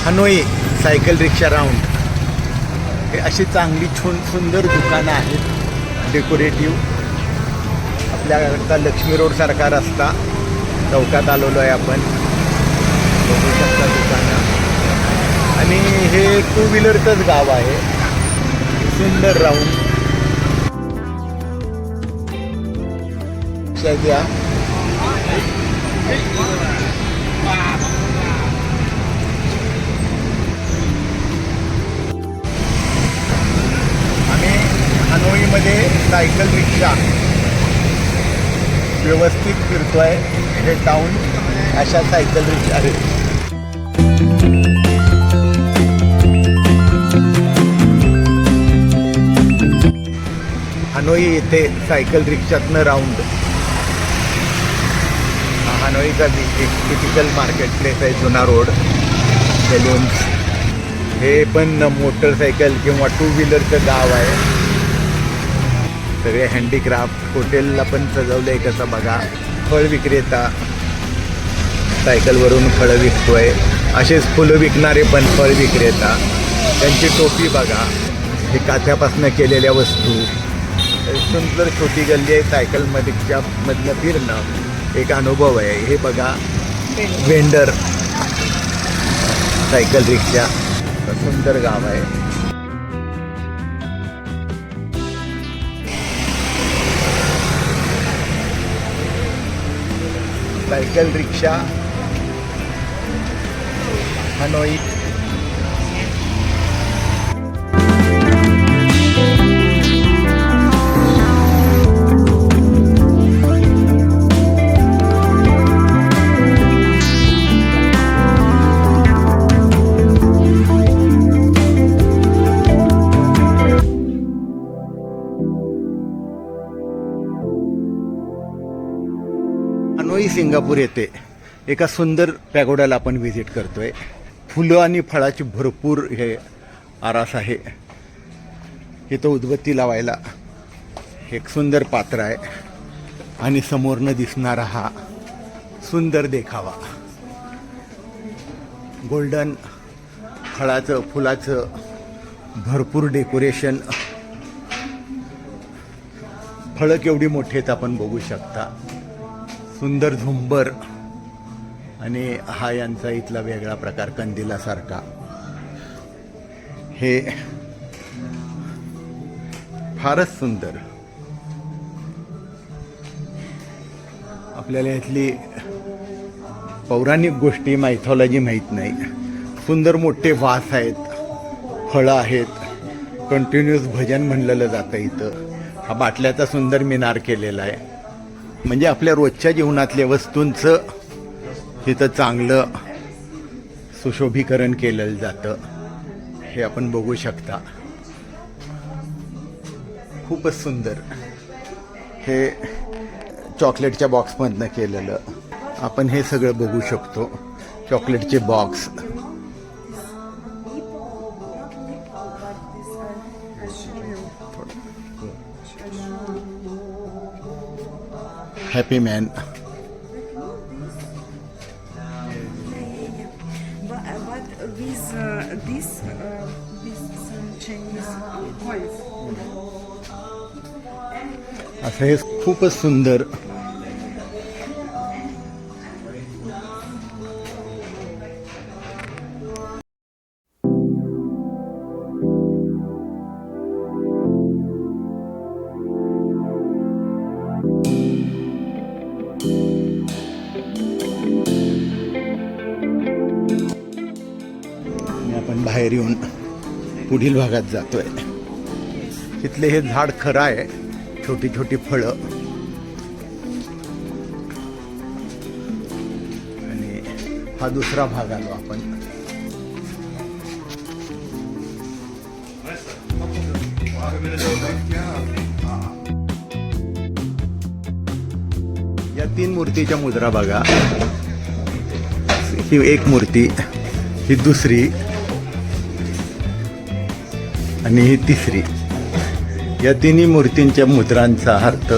Hanoi cycle रिक्षा round हे अशी चांगली सुंदर दुकानं आहेत डेकोरेटिव्ह. आपल्याकडचा लक्ष्मी रोडसारखा रस्ता चौकात आलेलो आहे आपण, बघू शकता दुकानं. आणि हे 2 व्हीलरचंच गाव आहे. सुंदर राऊंड द्या. आम्ही हनोईमध्ये सायकल रिक्षा व्यवस्थित फिरतोय. हे टाऊन अशा सायकल रिक्षा आहेत. हनोई येथे सायकल रिक्षातनं राऊंड. हनोईचा एक टिपिकल मार्केट प्लेस आहे, जुना रोड, सेलून्स. हे पण मोटरसायकल किंवा 2 व्हीलरचं गाव आहे. सगळे हँडीक्राफ्ट. हॉटेलला पण सजवलं आहे कसं बघा. फळ विक्रेता सायकलवरून फळं विकतोय. असेच फुलं विकणारे पण फळ विक्रेता. त्यांची टोपी बघा. हे काथ्यापासून केलेल्या वस्तू. सुंदर छोटी गल्ली आहे. सायकलमधनं फिरणं एक अनुभव आहे. हे बघा वेंडर सायकल रिक्षा. सुंदर गाव आहे. सायकल रिक्षा हनोई. हनोई सिंगापूर येथे एका सुंदर पॅगोडाला आपण व्हिजिट करतोय. फुलं आणि फळाची भरपूर हे आरास आहे. इथं उदबत्ती लावायला एक सुंदर पात्र आहे. आणि समोरनं दिसणारा हा सुंदर देखावा. गोल्डन फळाचं फुलाचं भरपूर डेकोरेशन. फळं केवढी मोठी आहेत आपण बघू शकता. सुंदर झुंबर. आणि हा यांचा इथला वेगळा प्रकार कंदिलासारखा. हे फारच सुंदर. आपल्याला इथली पौराणिक गोष्टी मायथॉलॉजी माहीत नाही. सुंदर मोठे वास आहेत, फळं आहेत. कंटिन्युअस भजन म्हणलेलं जातं इथं. हा बाटल्याचा सुंदर मिनार केलेला आहे. म्हणजे आपल्या रोजच्या जीवनातल्या वस्तूंचं इथं चांगलं सुशोभीकरण केलेलं जातं. हे आपण बघू शकता. खूपच सुंदर. हे चॉकलेटच्या बॉक्समधनं केलेलं आपण हे सगळं बघू शकतो. चॉकलेटचे बॉक्स. Happy man. असं हे खूपच सुंदर. आपण बाहेर येऊन पुढील भागात जातोय. इथले हे झाड खरं आहे. छोटी छोटी फळं. आणि हा दुसरा भाग आलो आपण. या 3 मूर्तीच्या मुद्रा बघा. ही एक मूर्ती, ही दुसरी आणि ही तिसरी. या तिन्ही मूर्तींच्या मुद्रांचा अर्थ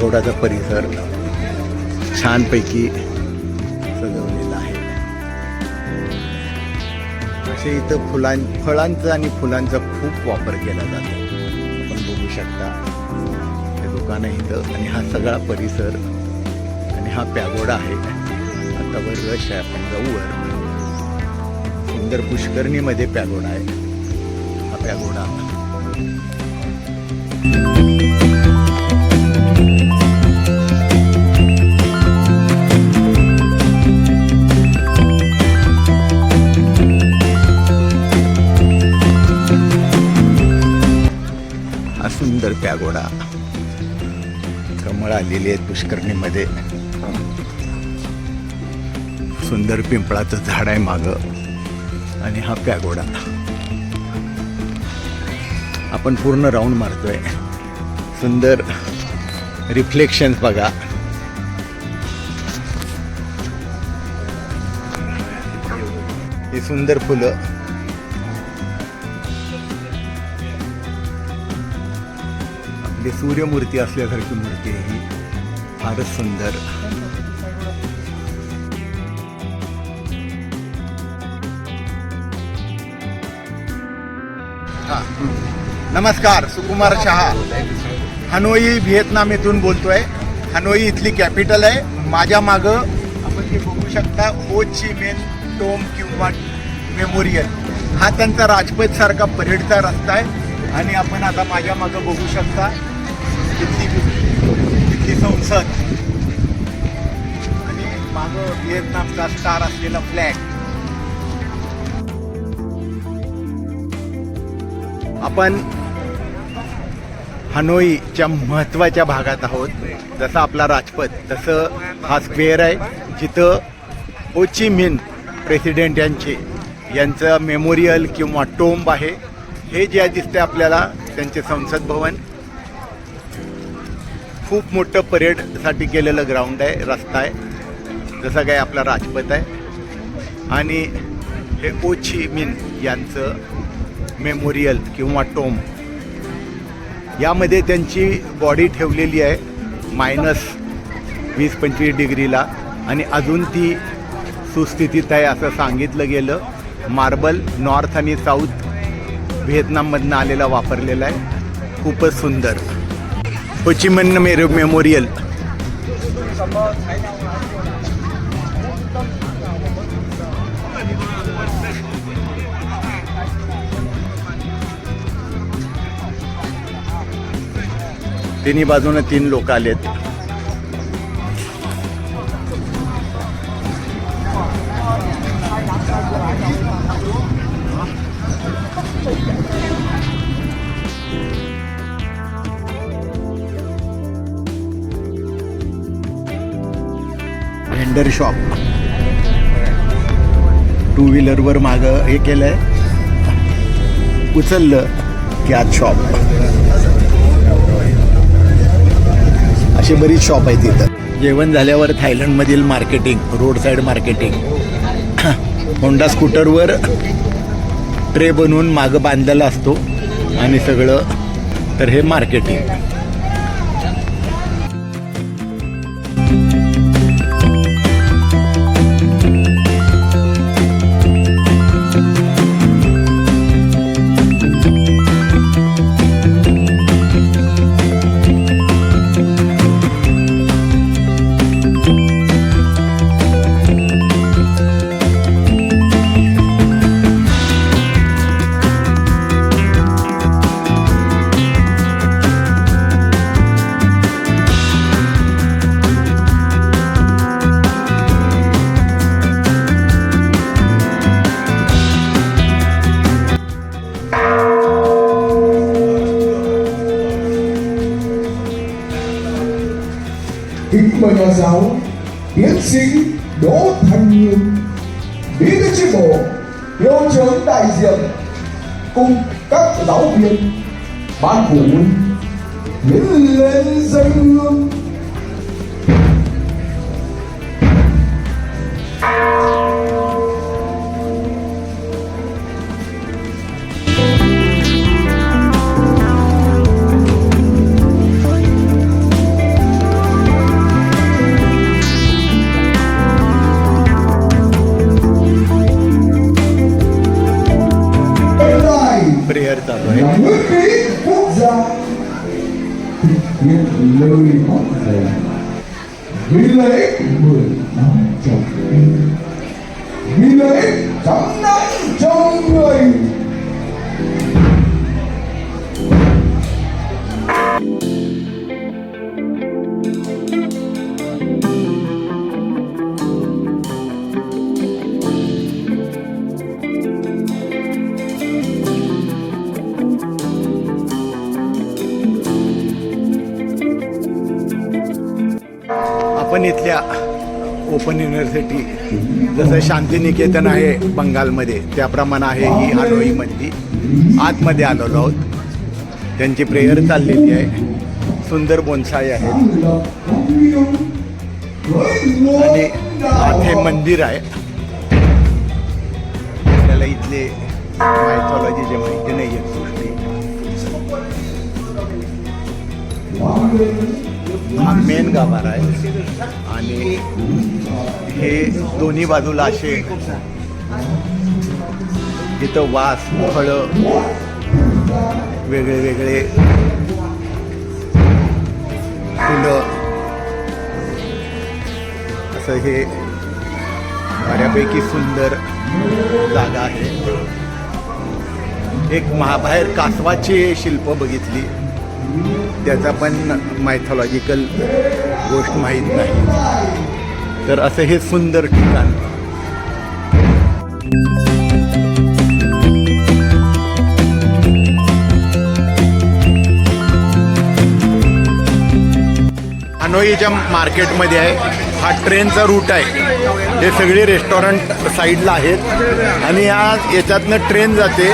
पॅगोडाचा परिसर छानपैकी सजवलेला आहे. असे इथं फळांचा आणि फुलांचा खूप वापर केला जातो. आपण बघू शकता हे दुकान आहे इथं, आणि हा सगळा परिसर आणि हा पॅगोडा आहे. आता वर रश आहे, आपण जाऊ वर. सुंदर पुष्करणीमध्ये पॅगोडा आहे. हा पॅगोडा हा सुंदर पॅगोडा. कमळ आलेली आहेत पुष्करणीमध्ये. सुंदर पिंपळाचं झाड आहे मागं, आणि हा पॅगोडा. आपण पूर्ण राऊंड मारतोय. सुंदर रिफ्लेक्शन्स बघा. ही सुंदर फुलं. आपली सूर्यमूर्ती असल्यासारखी मूर्ती आहे ही. फारच सुंदर. नमस्कार, सुकुमार शहा, हनोई व्हिएतनाम येथून बोलतोय. हनोई इथली कॅपिटल आहे. माझ्या मागं आपण ते बघू शकता हो ची मिन टोम किंवा मेमोरियल. हा त्यांचा राजपथ सारखा परेडचा रस्ता आहे. आणि आपण आता माझ्या मागं बघू शकता तिथली संसद, आणि मागं व्हिएतनामचा स्टार असलेला फ्लॅग. आपण हनोईच्या महत्त्वाच्या भागात आहोत. जसं आपला राजपथ, तसं हा स्क्वेअर आहे जिथं हो ची मिन प्रेसिडेंट यांचं मेमोरियल किंवा टोम्ब आहे. हे जे दिसते आपल्याला त्यांचे संसद भवन. खूप मोठं परेडसाठी केलेलं ग्राउंड आहे, रस्ता आहे, जसं काय आपला राजपथ आहे. आणि हे हो ची मिन यांचं मेमोरियल किंवा टोम्ब. यामध्ये त्यांची बॉडी ठेवलेली आहे -20-25 डिग्रीला, आणि अजून ती सुस्थितीत आहे असं सांगितलं गेलं. मार्बल नॉर्थ आणि साऊथ व्हिएतनाममधनं आलेला वापरलेला आहे. खूपच सुंदर. हो ची मिन मेमोरियल. तिन्ही बाजूने 3 लोक आलेत. Vendor shop. 2 व्हीलरवर मागं हे केलंय, उचललं की आज शॉप. अशी बरीच शॉप आहे तिथं. जेवण झाल्यावर थायलंडमधील marketing, road side marketing. Honda स्कूटरवर ट्रे बनवून मागं बांधलेला असतो आणि सगळं. तर हे marketing. Kính mời nhà giáo tiến sĩ Đỗ Thành Nhường, bí thư chi bộ, hiệu trưởng đại diện cùng các giáo viên, ban phụ huynh tiến lên dâng hương. Prayer चालू आहे. Nhà nước Mỹ quốc gia thực hiện lời bác dạy vì lợi ích 15 chồng em, vì lợi ích trăm năm trong người. आपण इथल्या open university जसं शांतिनिकेतन आहे बंगालमध्ये त्याप्रमाणे आहे ही हानोईमधली. आतमध्ये आलेलो आहोत. त्यांची प्रेयर चाललेली आहे. सुंदर बोन्साई आहे आणि आत हे मंदिर आहे. आपल्याला इथले मायथॉलॉजी जे माहिती नाही आहे गोष्टी. हा मेन गाभारा आहे आणि हे दोन्ही बाजूला असे इथं वास फळं वेगळे वेगळे फुलं असं हे बऱ्यापैकी सुंदर जागा आहे. एक बाहेर कासवाची शिल्प बघितली त्याचा पण मायथॉलॉजिकल गोष्ट माहीत नाही. तर असं हे सुंदर ठिकाण. हानोईच्या मार्केटमध्ये आहे. हा ट्रेनचा रूट आहे. हे सगळे रेस्टॉरंट साईडला आहेत आणि याच्यातनं ट्रेन जाते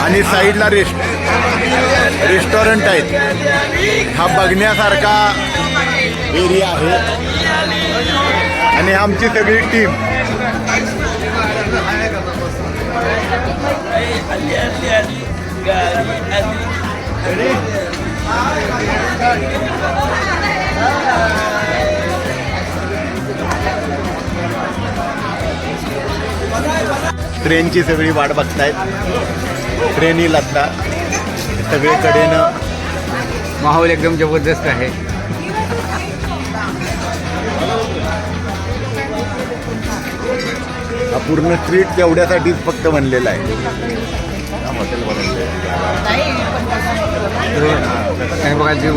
आणि साईडला रेस्टॉरंट आहेत. हा बघण्यासारखा एरिया आहे आणि आमची सगळी टीम ट्रेनची सगळी वाट बघतायत. ट्रेन येईल आता. सगळीकडेनं माहोल एकदम जबरदस्त आहे. हा पूर्ण स्ट्रीट तेवढ्यासाठीच फक्त बनलेला आहे. हॉटेल बनवलेलं आहे. बघायची